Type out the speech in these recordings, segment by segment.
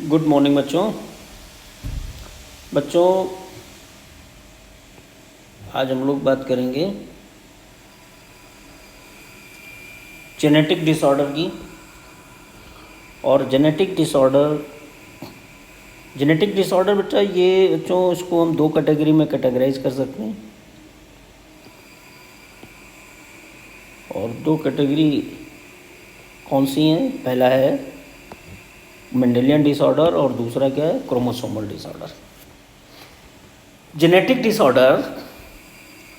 Good morning बच्चों। बच्चों आज हम लोग बात करेंगे जेनेटिक डिसऑर्डर की। और जेनेटिक डिसऑर्डर बच्चा ये बच्चों इसको हम दो कैटेगरी में कैटेगराइज कर सकते हैं। और दो कैटेगरी कौन सी हैं? पहला है मेंडेलियन डिसऑर्डर और दूसरा क्या है? Chromosomal disorder. जेनेटिक डिसऑर्डर,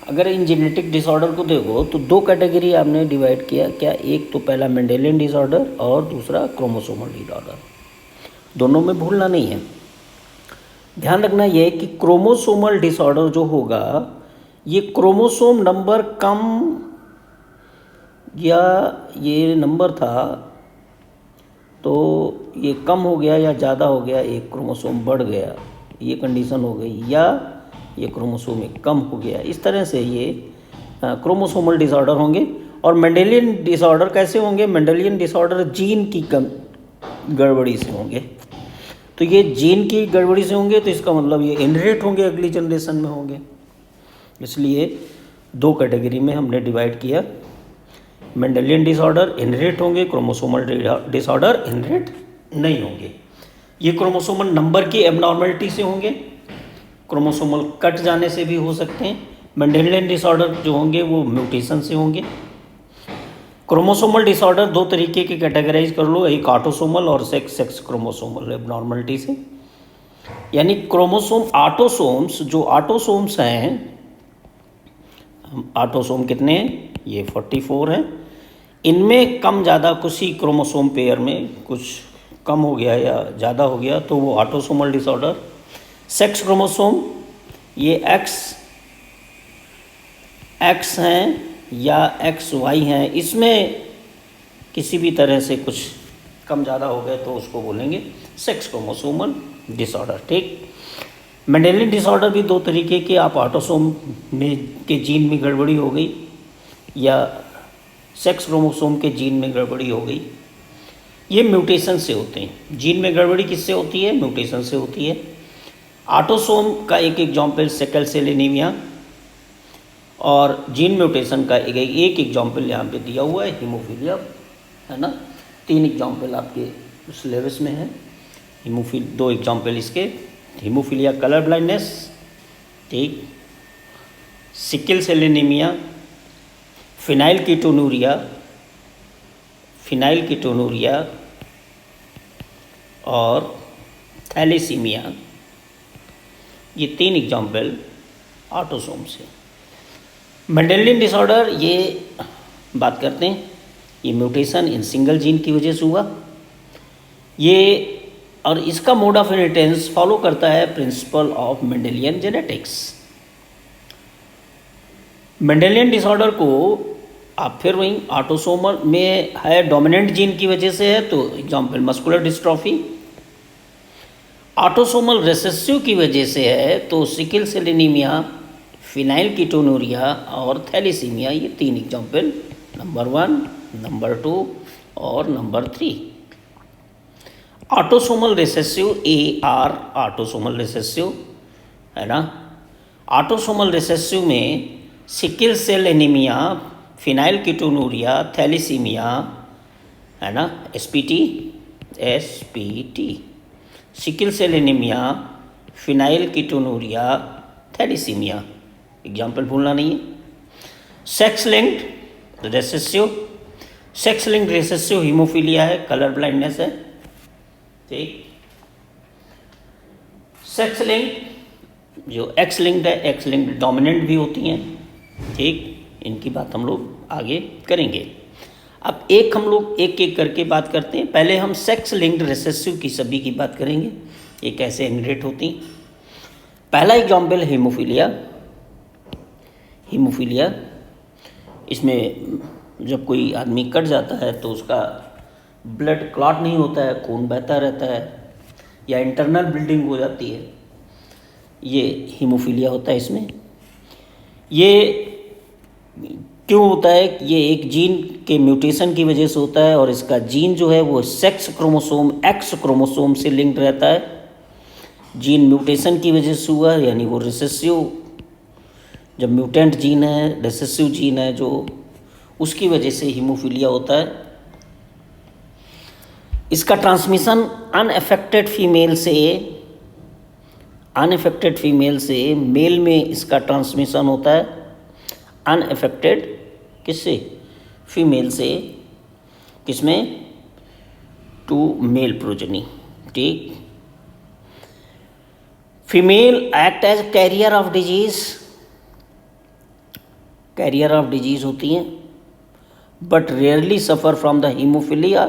अगर इन जेनेटिक डिसऑर्डर को देखो तो दो कैटेगरी आपने डिवाइड किया क्या? एक तो पहला मेंडेलियन डिसऑर्डर और दूसरा क्रोमोसोमल डिसऑर्डर। दोनों में भूलना नहीं है, ध्यान रखना यह कि क्रोमोसोमल डिसऑर्डर जो होगा ये क्रोमोसोम नंबर कम या ये नंबर था तो ये कम हो गया या ज़्यादा हो गया, एक क्रोमोसोम बढ़ गया, ये कंडीशन हो गई, या ये क्रोमोसोम कम हो गया, इस तरह से ये क्रोमोसोमल डिसऑर्डर होंगे। और मेंडेलियन डिसऑर्डर कैसे होंगे? मेंडेलियन डिसऑर्डर जीन की गड़बड़ी से होंगे। तो ये जीन की गड़बड़ी से होंगे तो इसका मतलब ये इनहेरिट होंगे, अगली जनरेशन में होंगे। इसलिए दो कैटेगरी में हमने डिवाइड किया। मेंडेलियन डिसऑर्डर इनहेरिट होंगे, क्रोमोसोमल डिसऑर्डर इनहेरिट नहीं होंगे। ये क्रोमोसोमल नंबर की एबनॉर्मलिटी से होंगे, क्रोमोसोमल कट जाने से भी हो सकते हैं। मेंडेलियन डिसऑर्डर जो होंगे वो म्यूटेशन से होंगे। क्रोमोसोमल डिसऑर्डर दो तरीके के कैटेगराइज कर लो, एक ऑटोसोमल और सेक्स क्रोमोसोमल एबनॉर्मलिटी से। यानी क्रोमोसोम ऑटोसोम्स, जो ऑटोसोम्स हैं, ऑटोसोम कितने हैं? ये 44 हैं। इनमें कम ज़्यादा कुछ ही क्रोमोसोम पेयर में कुछ कम हो गया या ज़्यादा हो गया तो वो ऑटोसोमल डिसऑर्डर। सेक्स क्रोमोसोम ये एक्स हैं या XY हैं, इसमें किसी भी तरह से कुछ कम ज़्यादा हो गए तो उसको बोलेंगे सेक्स क्रोमोसोमल डिसऑर्डर। ठीक। मेंडेलियन डिसऑर्डर भी दो तरीके के, आप ऑटोसोम में के जीन में गड़बड़ी हो गई या सेक्स क्रोमोसोम के जीन में गड़बड़ी हो गई, ये म्यूटेशन से होते हैं। जीन में गड़बड़ी किससे होती है? म्यूटेशन से होती है। ऑटोसोम का एक एग्जाम्पल सिकल सेल एनीमिया, और जीन म्यूटेशन का एक एग्जाम्पल यहाँ पे दिया हुआ है, हीमोफीलिया, है ना। 3 एग्जाम्पल आपके सिलेबस में है। दो एग्जाम्पल इसके, हीमोफीलिया कलर ब्लाइंडनेस, ठीक, sickle cell anaemia, phenylketonuria और थैलेसीमिया। ये 3 एग्जाम्पल ऑटोसोम से। मेंडेलियन डिसऑर्डर ये बात करते हैं, ये म्यूटेशन इन सिंगल जीन की वजह से हुआ ये, और इसका मोड ऑफ इनहेरिटेंस फॉलो करता है principle of Mendelian genetics. Mendelian disorder को आप फिर वहीं ऑटोसोमल में है, डोमिनेंट जीन की वजह से है तो example muscular dystrophy. Autosomal recessive की वजह से है तो sickle cell anaemia, phenylketonuria और थैलेसीमिया। ये 3 एग्जाम्पल, नंबर 1, नंबर 2 और number 3। Autosomal recessive AR, autosomal recessive, है ना। ऑटोसोमल रिसेसिव में sickle cell anaemia, phenylketonuria, thalassaemia, है ना, SPT, sickle cell anaemia, phenylketonuria, thalassaemia, example भूलना नहीं है। सेक्स लिंक्ड रिसेसिव हीमोफीलिया है, कलर ब्लाइंडनेस है, ठीक। सेक्स लिंक्ड जो एक्स लिंक्ड है, एक्स लिंक्ड डोमिनेंट भी होती हैं, ठीक। इनकी बात हम लोग आगे करेंगे। अब हम लोग एक एक करके बात करते हैं। पहले हम सेक्स लिंक्ड रिसेसिव की सभी की बात करेंगे, ये कैसे इनहेरिट होती। पहला एग्जाम्पल हीमोफीलिया। इसमें जब कोई आदमी कट जाता है तो उसका ब्लड क्लॉट नहीं होता है, खून बहता रहता है या इंटरनल ब्लीडिंग हो जाती है, ये हीमोफीलिया होता है। इसमें ये क्यों होता है? ये एक जीन के म्यूटेशन की वजह से होता है, और इसका जीन जो है वो सेक्स क्रोमोसोम एक्स क्रोमोसोम से लिंक्ड रहता है। जीन म्यूटेशन की वजह से हुआ, यानी वो रिसेसिव, जब म्यूटेंट जीन है, रिसेसिव जीन है जो, उसकी वजह से हीमोफीलिया होता है। इसका ट्रांसमिशन अनअफेक्टेड फीमेल से मेल में इसका ट्रांसमिशन होता है। अनअफेक्टेड किससे? फीमेल से, किसमें? To male progeny. ठीक। Female act as carrier of disease होती हैं, but rarely suffer from the haemophilia.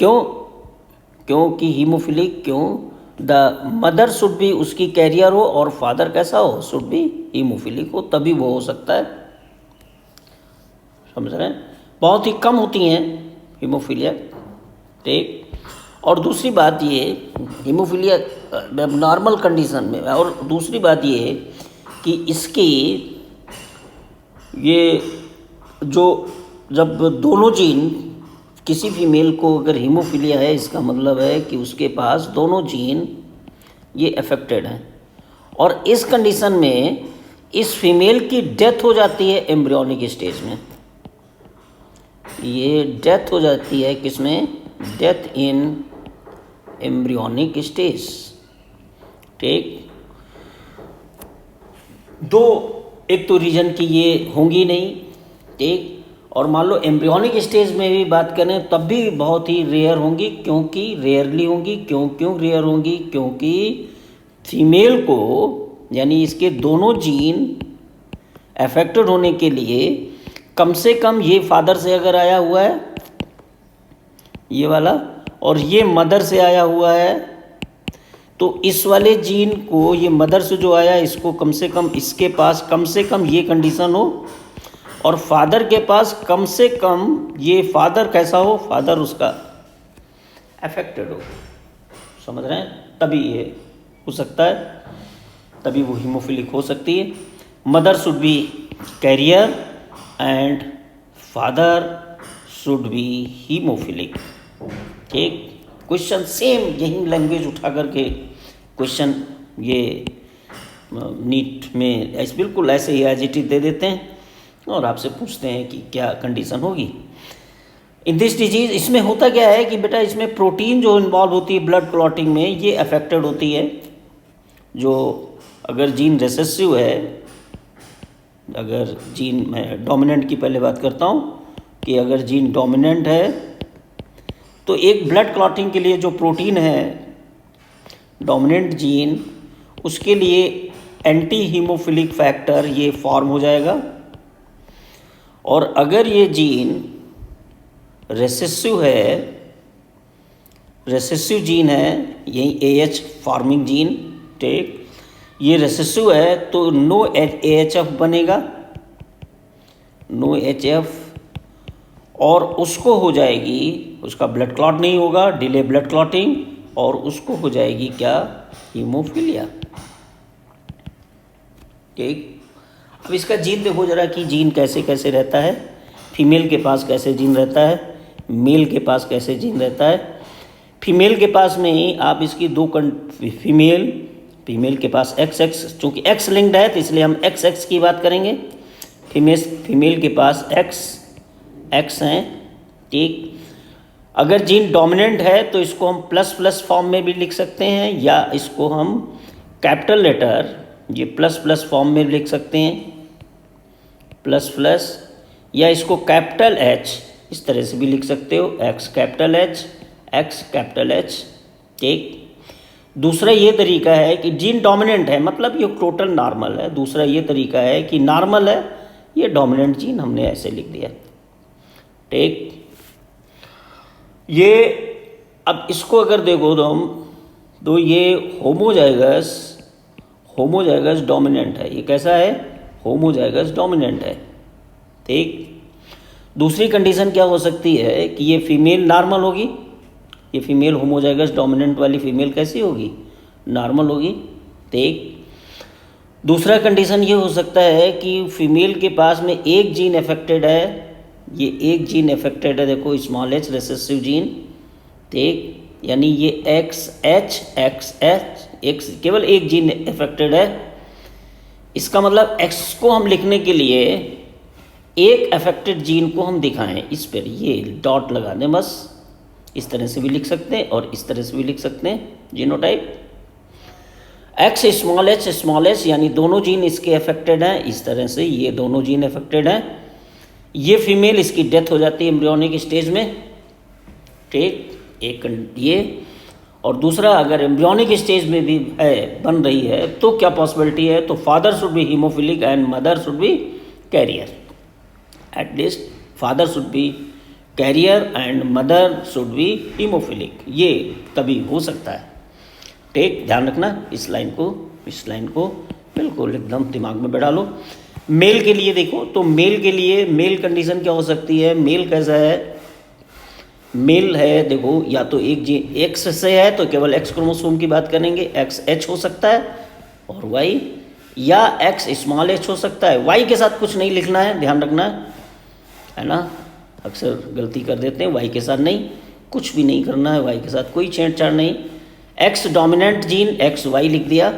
क्योंकि हीमोफिलिक, द मदर शुड भी उसकी कैरियर हो और फादर कैसा हो? शुड भी हीमोफिलिक हो, तभी वो हो सकता है। समझ रहे हैं? बहुत ही कम होती हैं हीमोफीलिया। ठीक। और दूसरी बात ये, हीमोफीलिया नॉर्मल कंडीशन में, और दूसरी बात ये कि इसकी ये जो, जब दोनों जीन, किसी फीमेल को अगर हीमोफीलिया है, इसका मतलब है कि उसके पास दोनों जीन ये अफेक्टेड हैं, और इस कंडीशन में इस फीमेल की डेथ हो जाती है एम्ब्रियोनिक स्टेज में। ये डेथ हो जाती है किसमें? Death in embryonic stage. ठीक। एक तो रीजन की ये होंगी नहीं। ठीक। और मान लो एम्ब्रियोनिक स्टेज में भी बात करें तब भी बहुत ही रेयर होंगी। क्योंकि रेयरली होंगी, क्यों रेयर होंगी? क्योंकि फीमेल को, यानी इसके दोनों जीन अफेक्टेड होने के लिए कम से कम ये फादर से अगर आया हुआ है, ये वाला, और ये मदर से आया हुआ है, तो इस वाले जीन को, ये मदर से जो आया, इसको कम से कम, इसके पास कम से कम ये कंडीशन हो, और फादर के पास कम से कम ये फादर कैसा हो? फादर उसका अफेक्टेड हो। समझ रहे हैं? तभी ये हो सकता है, तभी वो हीमोफिलिक हो सकती है। Mother should be carrier and father should be haemophilic. ठीक। क्वेश्चन सेम यही लैंग्वेज उठा करके क्वेश्चन ये नीट में ऐसे बिल्कुल ऐसे ही एज इट इज दे देते हैं, और आपसे पूछते हैं कि क्या कंडीशन होगी इन दिस डिजीज़। इसमें होता क्या है कि बेटा, इसमें प्रोटीन जो इन्वॉल्व होती है ब्लड क्लॉटिंग में, ये अफेक्टेड होती है। जो अगर जीन रिसेसिव है, अगर जीन, मैं डोमिनेंट की पहले बात करता हूँ कि अगर जीन डोमिनेंट है तो एक ब्लड क्लॉटिंग के लिए जो प्रोटीन है डोमिनेंट जीन, उसके लिए एंटी हीमोफिलिक फैक्टर ये फॉर्म हो जाएगा। और अगर ये जीन रेसेसिव है, रेसेसिव जीन है, यही AH फॉर्मिंग जीन। ठीक। ये रेसेसिव है तो नो AHF बनेगा, नो HF, और उसको हो जाएगी, उसका ब्लड क्लॉट नहीं होगा, डिले ब्लड क्लॉटिंग, और उसको हो जाएगी क्या? हीमोफीलिया। ठीक। अब इसका जीन देखो जरा कि जीन कैसे कैसे रहता है। फीमेल के पास कैसे जीन रहता है, मेल के पास कैसे जीन रहता है। फीमेल के पास में ही आप इसकी फीमेल के पास XX, चूँकि X लिंक्ड है तो इसलिए हम XX की बात करेंगे। फीमेल के पास X हैं। ठीक। अगर जीन डोमिनेंट है तो इसको हम प्लस फॉर्म में भी लिख सकते हैं, या इसको हम कैपिटल लेटर ये प्लस फॉर्म में लिख सकते हैं, प्लस, या इसको कैपिटल H इस तरह से भी लिख सकते हो, X कैपिटल H। ठीक। दूसरा ये तरीका है कि जीन डोमिनेंट है, मतलब ये टोटल नॉर्मल है। दूसरा ये तरीका है कि नॉर्मल है, ये डोमिनेंट जीन हमने ऐसे लिख दिया। ठीक। ये अब इसको अगर देखो तो ये होमोजाइगस डोमिनेंट है। ये कैसा है? होमोजाइगस डोमिनेंट है। ठीक। दूसरी कंडीशन क्या हो सकती है कि ये फीमेल नॉर्मल होगी, ये फीमेल होमोजाइगस डोमिनेंट वाली फीमेल कैसी होगी? नॉर्मल होगी। ठीक। दूसरा कंडीशन ये हो सकता है कि फीमेल के पास में एक जीन अफेक्टेड है, ये एक जीन अफेक्टेड है, देखो स्मॉल एच रेसेसिव जीन, ठीक, यानी ये एक्स केवल एक जीन अफेक्टेड है। इसका मतलब एक्स को हम लिखने के लिए एक अफेक्टेड जीन को हम दिखाएं, इस पर ये डॉट लगा दें बस। इस तरह से भी लिख सकते हैं और इस तरह से भी लिख सकते हैं जीनोटाइप। एक्स स्मॉल एच यानी दोनों जीन इसके अफेक्टेड हैं, इस तरह से ये दोनों जीन अफेक्टेड हैं। ये फीमेल, इसकी डेथ हो जाती है एम्ब्रियोनिक स्टेज में, ठीक, एक ये। और दूसरा, अगर एम्ब्रियोनिक स्टेज में भी है, बन रही है, तो क्या पॉसिबिलिटी है, तो father should be haemophilic and mother should be carrier. At least father should be carrier and mother should be haemophilic, ये तभी हो सकता है, ठीक। ध्यान रखना इस लाइन को बिल्कुल एकदम दिमाग में बैठा लो। मेल के लिए देखो, तो मेल के लिए मेल कंडीशन क्या हो सकती है, मेल कैसा है, मेल है, देखो या तो एक जीन एक्स से है तो केवल एक्स क्रोमोसोम की बात करेंगे, एक्स एच हो सकता है और वाई, या एक्स स्मॉल एच हो सकता है। वाई के साथ कुछ नहीं लिखना है, ध्यान रखना है ना, अक्सर गलती कर देते हैं, वाई के साथ नहीं, कुछ भी नहीं करना है, वाई के साथ कोई छेड़छाड़ नहीं। X dominant gene X Y लिख दिया,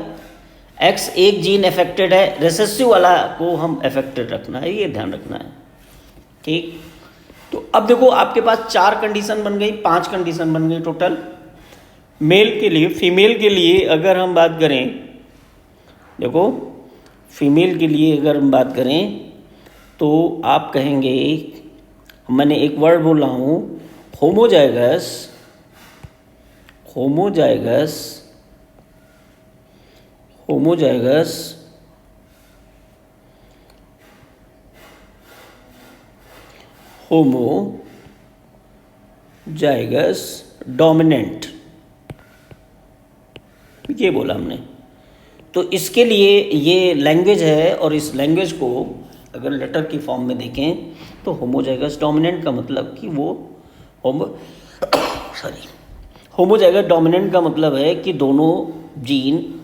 एक्स एक जीन अफेक्टेड है, रेसेसिव वाला को हम अफेक्टेड रखना है, ये ध्यान रखना है, ठीक। तो अब देखो आपके पास 4 कंडीशन बन गई, 5 कंडीशन बन गई टोटल मेल के लिए। फीमेल के लिए अगर हम बात करें, देखो फीमेल के लिए अगर हम बात करें तो आप कहेंगे, मैंने एक वर्ड बोल रहा हूँ, होमोजाइगस डोमिनेंट, ये बोला हमने। तो इसके लिए ये लैंग्वेज है, और इस लैंग्वेज को अगर लेटर की फॉर्म में देखें तो होमोजाइगस डोमिनेंट का मतलब कि वो होमोजाइगस डोमिनेंट का मतलब है कि दोनों जीन,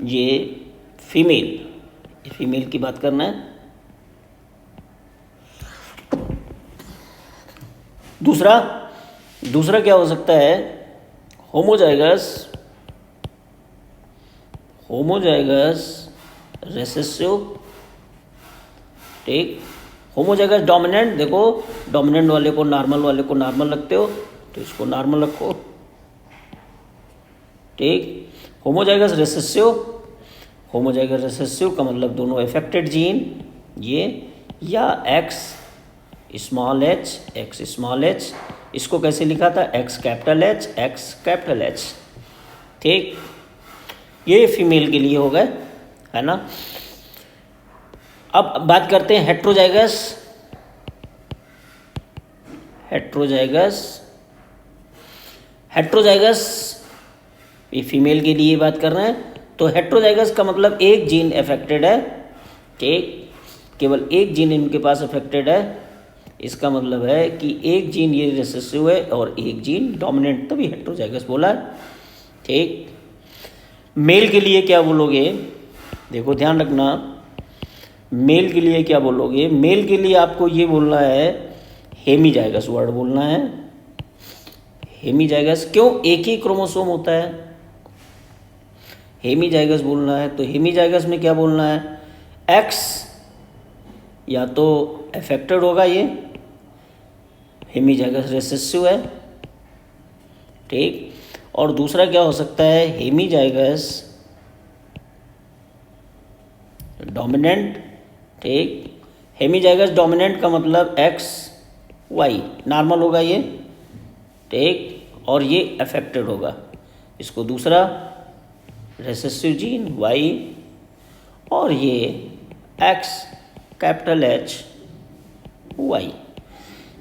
ये फीमेल की बात करना है। दूसरा क्या हो सकता है, होमोजाइगस रेसेसिव, ठीक। होमोजाइगस डोमिनेंट, देखो डोमिनेंट वाले को नॉर्मल रखते हो तो इसको नॉर्मल रखो, ठीक। होमोजाइगस रेसेसिव का मतलब दोनों अफेक्टेड जीन ये, या एक्स स्मॉल एच, इसको कैसे लिखा था, एक्स कैपिटल एच, ठीक। ये फीमेल के लिए हो गए, है ना। अब बात करते हैं हेट्रोजाइगस, ये फीमेल के लिए बात कर रहे हैं। तो हेट्रोजाइगस का मतलब एक जीन अफेक्टेड है, ठीक, केवल एक जीन इनके पास अफेक्टेड है। इसका मतलब है कि एक जीन ये रिसेसिव है और एक जीन डोमिनेंट, तभी हेट्रोजाइगस बोला है, ठीक। मेल के लिए क्या बोलोगे, देखो ध्यान रखना, मेल के लिए क्या बोलोगे, मेल के लिए आपको ये बोलना है, हेमीजाइगस वर्ड बोलना है। हेमीजाइगस क्यों, एक ही क्रोमोसोम होता है, हेमीजाइगस बोलना है। तो हेमीजाइगस में क्या बोलना है, एक्स या तो अफेक्टेड होगा, ये हेमीजाइगस रेसेसिव है, ठीक। और दूसरा क्या हो सकता है, हेमीजाइगस डोमिनेंट, ठीक। हेमीजाइगस डोमिनेंट का मतलब एक्स वाई नॉर्मल होगा ये, ठीक, और ये अफेक्टेड होगा, इसको दूसरा रेसेसिव जीन वाई, और ये एक्स कैपिटल एच वाई।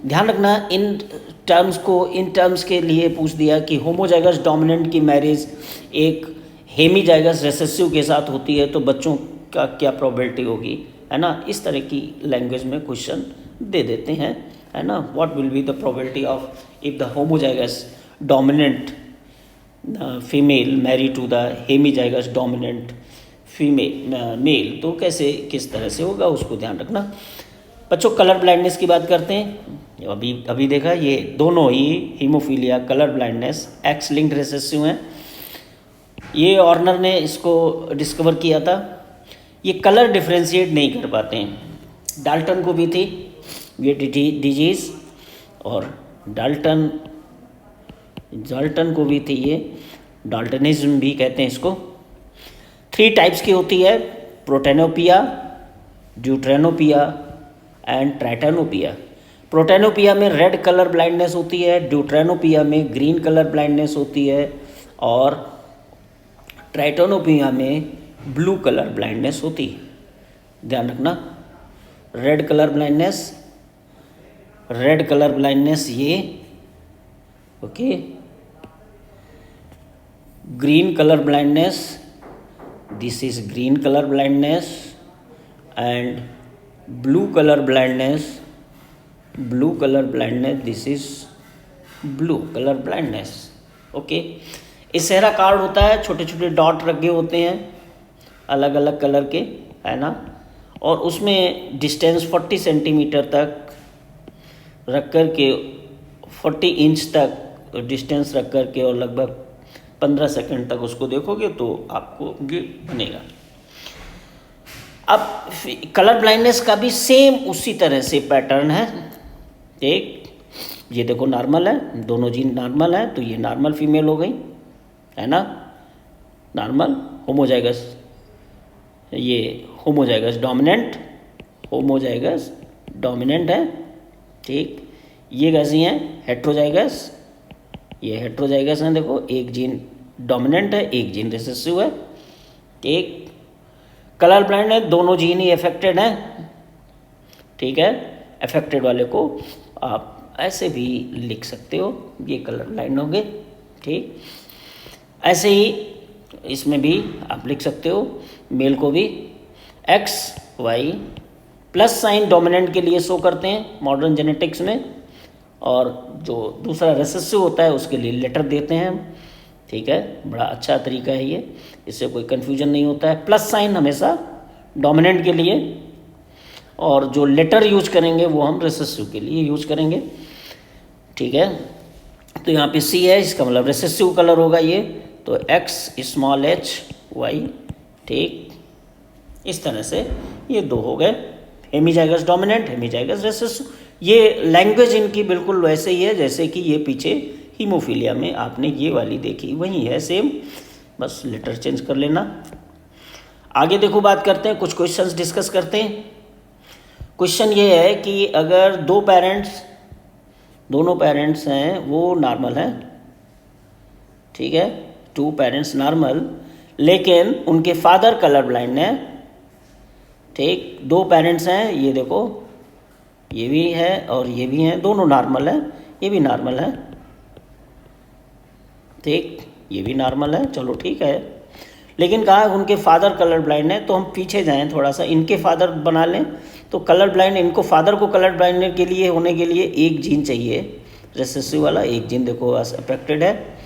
ध्यान रखना इन टर्म्स के लिए पूछ दिया कि होमोजाइगस डोमिनेंट की मैरिज एक हेमीजाइगस रेसेसिव के साथ होती है तो बच्चों का क्या प्रोबेबिलिटी होगी, है ना। इस तरह की लैंग्वेज में क्वेश्चन दे देते हैं, है ना। What will be the probability of if the homozygous dominant female marry to the hemizygous dominant female male, तो कैसे किस तरह से होगा उसको ध्यान रखना। बच्चों कलर ब्लाइंडनेस की बात करते हैं। अभी अभी देखा ये दोनों ही haemophilia, colour blindness X linked recessive हैं। ये ऑर्नर ने इसको डिस्कवर किया था। ये कलर डिफ्रेंशिएट नहीं कर पाते हैं। डाल्टन को भी थी ये डिजीज़, और डाल्टन को भी थी ये, डाल्टनिज्म भी कहते हैं इसको। 3 टाइप्स की होती है, प्रोटेनोपिया, ड्यूट्रेनोपिया एंड ट्राइटेनोपिया। प्रोटेनोपिया में रेड कलर ब्लाइंडनेस होती है, ड्यूट्रेनोपिया में ग्रीन कलर ब्लाइंडनेस होती है, और ट्राइटेनोपिया में ब्लू कलर ब्लाइंडनेस होती है। ध्यान रखना, रेड कलर ब्लाइंडनेस ये, okay. Green colour blindness, this is green colour blindness, and blue colour blindness, this is blue colour blindness, okay. इस सेहरा कार्ड होता है, छोटे छोटे डॉट रखे होते हैं अलग अलग कलर के, है ना, और उसमें डिस्टेंस 40 सेंटीमीटर तक रख कर के, 40 इंच तक डिस्टेंस रख कर के, और लगभग 15 सेकंड तक उसको देखोगे तो आपको ये बनेगा। अब कलर ब्लाइंडनेस का भी सेम उसी तरह से पैटर्न है। एक ये देखो नॉर्मल है, दोनों जीन नॉर्मल है, तो ये नॉर्मल फीमेल हो गई, है ना, नॉर्मल होमोजाइगस, ये होमोजाइगस डोमिनेंट है, ठीक। ये कैसी हैं, हेट्रोजाइगस, ये हेट्रोजाइगस हैं, देखो एक जीन डोमिनेंट है, एक जीन रिसेसिव है, ठीक। कलर ब्लाइंड है, दोनों जीन ही अफेक्टेड हैं, ठीक है। अफेक्टेड वाले को आप ऐसे भी लिख सकते हो, ये कलर ब्लाइंड होंगे, ठीक। ऐसे ही इसमें भी आप लिख सकते हो, मेल को भी XY प्लस साइन डोमिनेंट के लिए शो करते हैं मॉडर्न जेनेटिक्स में, और जो दूसरा रिसेसिव होता है उसके लिए लेटर देते हैं हम, ठीक है। बड़ा अच्छा तरीका है ये, इससे कोई कन्फ्यूजन नहीं होता है। प्लस साइन हमेशा डोमिनेंट के लिए, और जो लेटर यूज करेंगे वो हम रिसेसिव के लिए यूज करेंगे, ठीक है। तो यहाँ पे C है, इसका मतलब रिसेसिव कलर होगा ये, तो XHY, ठीक। इस तरह से ये दो हो गए, हेमीजाइगस डोमिनेंट, हेमीजाइगस रिसेसिव। ये लैंग्वेज इनकी बिल्कुल वैसे ही है जैसे कि ये पीछे हीमोफीलिया में आपने ये वाली देखी, वही है सेम, बस लेटर चेंज कर लेना। आगे देखो, बात करते हैं, कुछ क्वेश्चंस डिस्कस करते हैं। क्वेश्चन ये है कि अगर दोनों पेरेंट्स हैं वो नॉर्मल हैं, ठीक है, 2 पेरेंट्स नॉर्मल, लेकिन उनके फादर कलर ब्लाइंड हैं, ठीक। 2 पेरेंट्स हैं, ये देखो ये भी है और ये भी हैं, दोनों नॉर्मल हैं, ये भी नॉर्मल है, ठीक, ये भी नॉर्मल है, चलो ठीक है। लेकिन कहा उनके फादर कलर ब्लाइंड है, तो हम पीछे जाएं थोड़ा सा, इनके फादर बना लें, तो कलर ब्लाइंड, इनको फादर को कलर ब्लाइंड के लिए होने के लिए एक जीन चाहिए रिसेसिव वाला, एक जीन देखो अफेक्टेड है।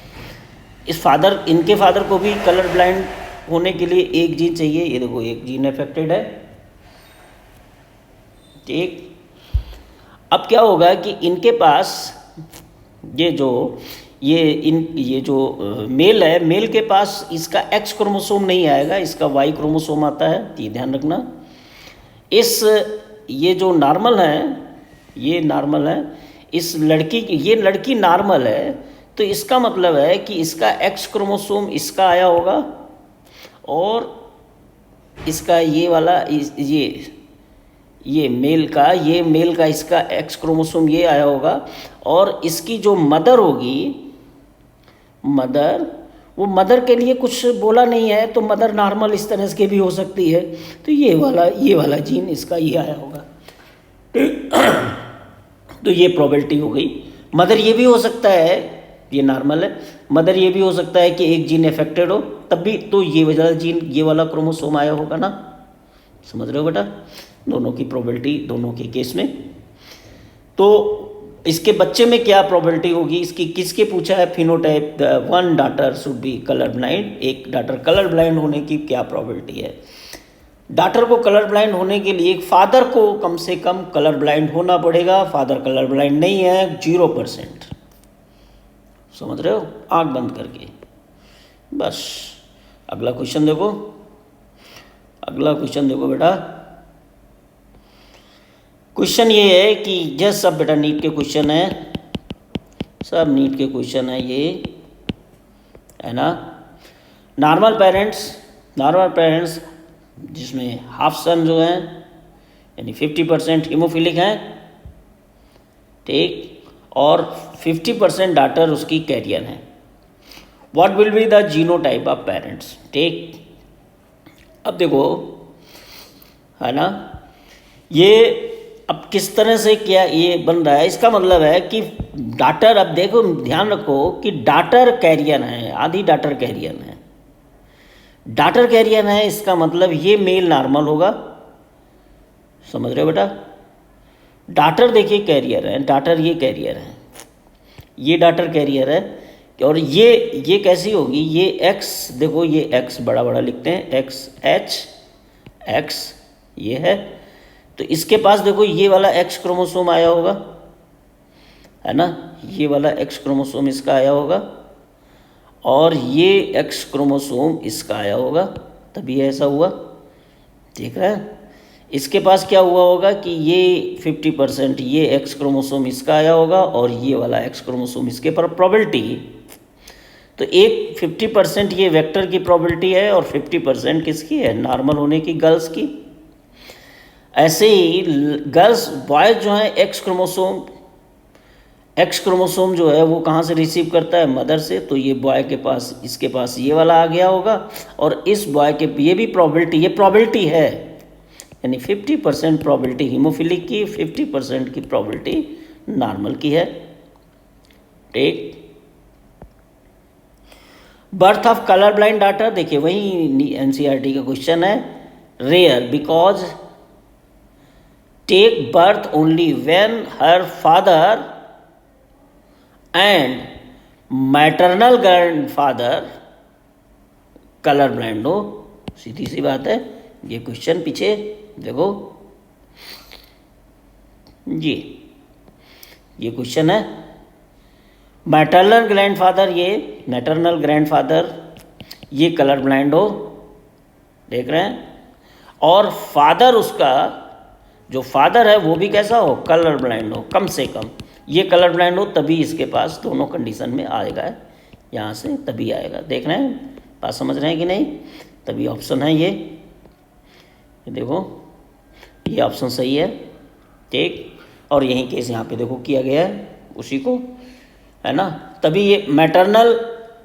इस फादर, इनके फादर को भी कलर ब्लाइंड होने के लिए एक जीन चाहिए, ये देखो एक जीन अफेक्टेड है, ठीक। अब क्या होगा कि इनके पास ये जो मेल है, मेल के पास इसका X क्रोमोसोम नहीं आएगा, इसका Y क्रोमोसोम आता है, ये ध्यान रखना। ये जो नॉर्मल है, इस लड़की की, ये लड़की नॉर्मल है, तो इसका मतलब है कि इसका X क्रोमोसोम इसका आया होगा, और इसका ये वाला ये मेल का इसका X क्रोमोसोम ये आया होगा, और इसकी जो मदर होगी, वो मदर के लिए कुछ बोला नहीं है, तो मदर नॉर्मल इस तरह के भी हो सकती है, तो ये वाला जीन इसका ये आया होगा, तो ये प्रोबेबिलिटी हो गई। मदर ये भी हो सकता है, ये नॉर्मल है, मदर ये भी हो सकता है कि एक जीन अफेक्टेड हो, तब भी तो ये वाला क्रोमोसोम आया होगा ना, समझ रहे हो बेटा, दोनों की प्रोबेबिलिटी दोनों के केस में। तो इसके बच्चे में क्या प्रोबेबिलिटी होगी इसकी, किसके पूछा है, phenotype, one daughter should be colour blind, एक डाटर कलर ब्लाइंड होने की क्या प्रोबेबिलिटी है। डाटर को कलर ब्लाइंड होने के लिए फादर को कम से कम कलर ब्लाइंड होना पड़ेगा, फादर कलर ब्लाइंड नहीं है, 0%। समझ रहे हो, आंख बंद करके। बस अगला क्वेश्चन देखो, अगला क्वेश्चन देखो बेटा। क्वेश्चन ये है कि जस्ट सब बेटा नीट के क्वेश्चन है, सब नीट के क्वेश्चन है ये, है ना। नॉर्मल पेरेंट्स जिसमें हाफ सन जो हैं यानी 50% हीमोफिलिक हैं, ठीक, और 50% डाटर उसकी कैरियर हैं। What will be the genotype of parents, ठीक। अब देखो, है ना, ये अब किस तरह से क्या ये बन रहा है, इसका मतलब है कि डाटर, अब देखो ध्यान रखो कि डाटर कैरियर है, आधी डाटर कैरियर है, डाटर कैरियर है, इसका मतलब ये मेल नॉर्मल होगा। समझ रहे हो बेटा, डाटर देखिए कैरियर है, डाटर ये कैरियर है, ये डाटर कैरियर है, और ये कैसी होगी, ये एक्स, देखो ये एक्स बड़ा बड़ा लिखते हैं, एक्स एच एक्स ये है, तो इसके पास देखो ये वाला एक्स क्रोमोसोम आया होगा, है ना, ये वाला एक्स क्रोमोसोम इसका आया होगा, और ये एक्स क्रोमोसोम इसका आया होगा, तभी ऐसा हुआ, ठीक है। इसके पास क्या हुआ होगा कि ये 50% ये एक्स क्रोमोसोम इसका आया होगा, और ये वाला एक्स क्रोमोसोम इसके पर प्रोबेबिलिटी, तो एक 50% ये वेक्टर की प्रोबेबिलिटी है, और 50% किसकी है, नॉर्मल होने की, गर्ल्स की। ऐसे ही गर्ल्स, बॉयज़ जो हैं एक्स क्रोमोसोम जो है वो कहाँ से रिसीव करता है, मदर से, तो ये बॉय के पास, इसके पास ये वाला आ गया होगा, और इस बॉय के ये भी प्रोबेबिलिटी, ये प्रोबेबिलिटी है, यानी 50% प्रोबेबिलिटी हीमोफिलिक की, 50% की प्रोबेबिलिटी नॉर्मल की है, ठीक। Birth of colour blind daughter, देखिए वही एनसीईआरटी का क्वेश्चन है, rare because take birth only when her father and maternal grandfather colour blind हो। सीधी सी बात है, ये क्वेश्चन पीछे देखो जी, ये क्वेश्चन है, मैटरनल ग्रैंडफादर ये कलर ब्लाइंड हो, देख रहे हैं, और फादर उसका जो फादर है वो भी कैसा हो, कलर ब्लाइंड हो, कम से कम ये कलर ब्लाइंड हो, तभी इसके पास दोनों कंडीशन में आएगा, यहाँ से तभी आएगा। देख रहे हैं, बात समझ रहे हैं कि नहीं, तभी ऑप्शन है ये देखो, ये ऑप्शन सही है, ठीक। और यही केस यहाँ पे देखो किया गया है उसी को, है ना, तभी ये मैटरनल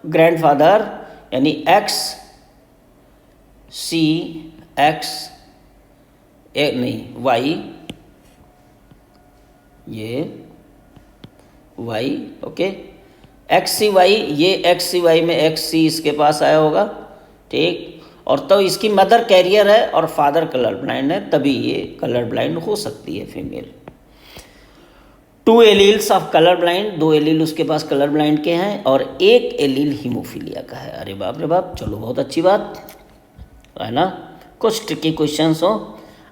ग्रैंडफादर यानी एक्स सी एक्स नहीं वाई, ये वाई, ओके, एक्स सी वाई, ये एक्स सी वाई में एक्स सी इसके पास आया होगा, ठीक, और तो इसकी मदर कैरियर है और फादर कलर ब्लाइंड है, तभी ये कलर ब्लाइंड हो सकती है female. 2 alleles of colour blind, 2 allele उसके पास कलर ब्लाइंड के हैं, और 1 एलील हीमोफीलिया का है। अरे बाप रे बाप, चलो बहुत अच्छी बात है ना, कुछ ट्रिकी क्वेश्चंस हो।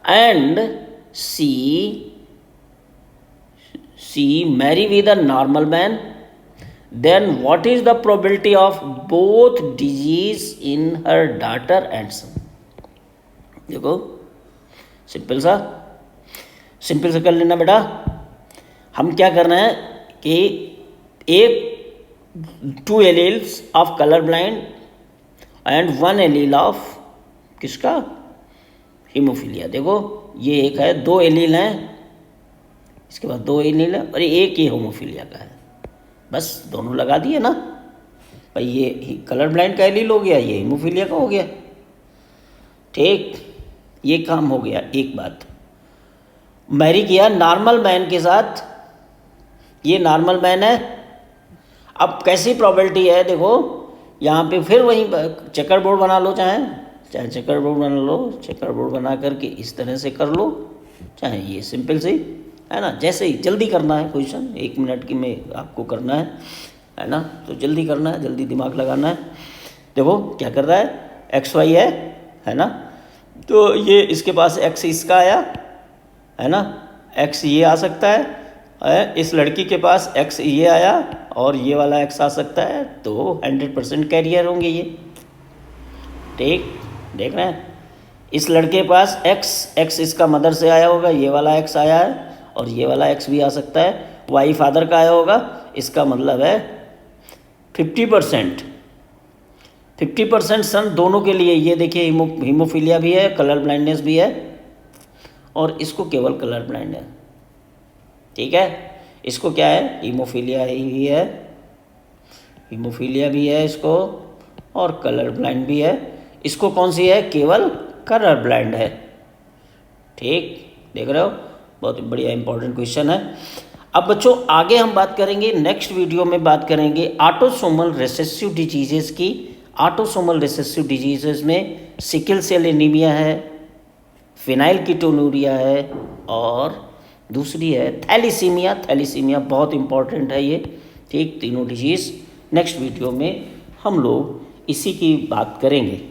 And she marry with a normal man, then what is the probability of both disease in her daughter and son? देखो सिंपल सा कर लेना बेटा। हम क्या करना है कि एक 2 alleles of colour blind and 1 allele of किसका, हीमोफीलिया। देखो ये एक है, 2 एलील हैं, इसके बाद 2 एलील है, और एक ये होमोफीलिया का है, बस दोनों लगा दिए ना भाई, ये कलर ब्लाइंड का एलील हो गया, ये हीमोफीलिया का हो गया, ठीक, ये काम हो गया। एक बात, मैरी किया नॉर्मल मैन के साथ, ये नॉर्मल मैन है, अब कैसी प्रोबेबिलिटी है देखो, यहाँ पे फिर वही चेकर बोर्ड बना लो, चाहे चेकर बोर्ड बना लो, चेकर बोर्ड बना करके इस तरह से कर लो, चाहे ये सिंपल सी है ना। जैसे ही जल्दी करना है क्वेश्चन, 1 मिनट की में आपको करना है ना, तो जल्दी करना है, जल्दी दिमाग लगाना है। देखो क्या कर रहा है, एक्स वाई है ना, तो ये इसके पास एक्स इसका आया है ना, एक्स ये आ सकता है, इस लड़की के पास एक्स ये आया और ये वाला एक्स आ सकता है, तो 100% कैरियर होंगे ये। ठीक, देख रहे हैं, इस लड़के के पास एक्स इसका मदर से आया होगा, ये वाला एक्स आया है और ये वाला एक्स भी आ सकता है, वाई फादर का आया होगा, इसका मतलब है 50% सन दोनों के लिए। ये देखिए हीमोफीलिया भी है, कलर ब्लाइंडनेस भी है, और इसको केवल कलर ब्लाइंड है। ठीक है, इसको क्या है, हीमोफीलिया ही है, हीमोफीलिया भी है इसको, और कलर ब्लाइंड भी है। इसको कौन सी है, केवल कलर ब्लाइंड है। ठीक, देख रहे हो, बहुत बढ़िया इंपॉर्टेंट क्वेश्चन है। अब बच्चों आगे हम बात करेंगे, नेक्स्ट वीडियो में बात करेंगे ऑटोसोमल रिसेसिव डिजीजेस की। ऑटोसोमल रिसेसिव डिजीजेस में सिकल सेल एनीमिया है, फिनाइलकीटोनुरिया है, और दूसरी है थैलीसीमिया। थैलीसीमिया बहुत इंपॉर्टेंट है ये। ठीक, तीनों डिजीज़ नेक्स्ट वीडियो में हम लोग इसी की बात करेंगे।